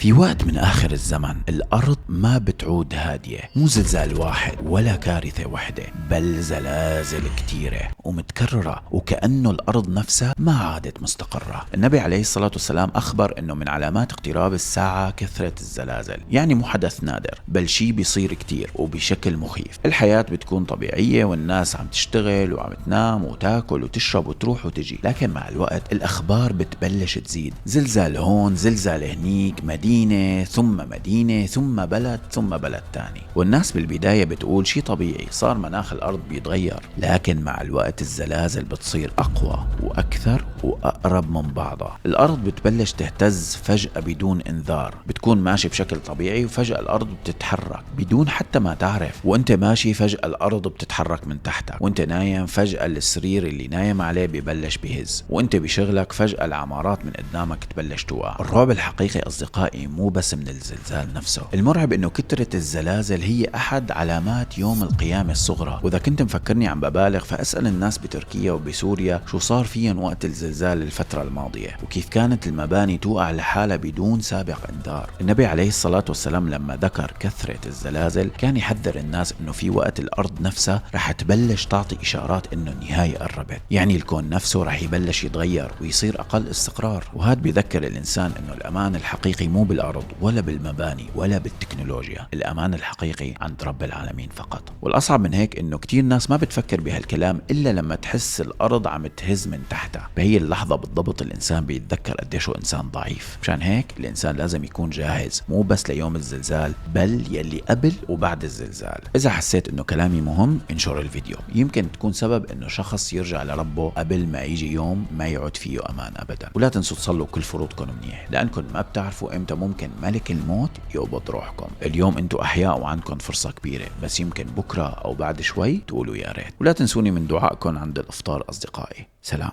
في وقت من آخر الزمن الأرض ما بتعود هادية، مو زلزال واحد ولا كارثة واحدة، بل زلازل كتيرة ومتكررة، وكأنه الأرض نفسها ما عادت مستقرة. النبي عليه الصلاة والسلام أخبر أنه من علامات اقتراب الساعة كثرة الزلازل، يعني مو حدث نادر بل شي بيصير كتير وبشكل مخيف. الحياة بتكون طبيعية والناس عم تشتغل وعم تنام وتاكل وتشرب وتروح وتجي، لكن مع الوقت الأخبار بتبلش تزيد، زلزال هون زلزال هنيك، مدينة ثم بلد ثم بلد تاني. والناس بالبداية بتقول شي طبيعي، صار مناخ الأرض بيتغير، لكن مع الوقت الزلازل بتصير أقوى وأكثر وأقرب من بعضها. الأرض بتبلش تهتز فجأة بدون إنذار، بتكون ماشي بشكل طبيعي وفجأة الأرض بتتحرك بدون حتى ما تعرف، وانت ماشي فجأة الأرض بتتحرك من تحتك، وانت نايم فجأة السرير اللي نايم عليه ببلش بهز، وانت بشغلك فجأة العمارات من قدامك تبلش توقع. الرعب الحقيقي أصدقائي مو بس من الزلزال نفسه، المرعب انه كثرة الزلازل هي احد علامات يوم القيامة الصغرى. واذا كنت مفكرني عم ببالغ فاسأل الناس بتركيا وبسوريا شو صار فيهم وقت الزلزال الفترة الماضية، وكيف كانت المباني توقع لحالها بدون سابق انذار. النبي عليه الصلاة والسلام لما ذكر كثرة الزلازل كان يحذر الناس انه في وقت الارض نفسها رح تبلش تعطي اشارات انه النهاية قربت، يعني الكون نفسه رح يبلش يتغير ويصير اقل استقرار. وهذا بيذكر الانسان انه الامان الحقيقي مو بالارض ولا بالمباني ولا بالتكنولوجيا، الأمان الحقيقي عند رب العالمين فقط. والأصعب من هيك إنه كتير ناس ما بتفكر بهالكلام إلا لما تحس الأرض عم تهز من تحتها. بهي اللحظة بالضبط الإنسان بيتذكر قديش هو إنسان ضعيف. مشان هيك الإنسان لازم يكون جاهز، مو بس ليوم الزلزال بل يلي قبل وبعد الزلزال. إذا حسيت إنه كلامي مهم انشر الفيديو، يمكن تكون سبب إنه شخص يرجع لربه قبل ما يجي يوم ما يعود فيه أمان أبدا. ولا تنسوا تصلوا كل فروضكم منيح، لأنكم ما بتعرفوا إمتى ممكن ملك الموت يقبض روحكم. اليوم انتوا احياء وعندكم فرصة كبيرة، بس يمكن بكرة او بعد شوي تقولوا يا ريت. ولا تنسوني من دعائكم عند الافطار اصدقائي. سلام.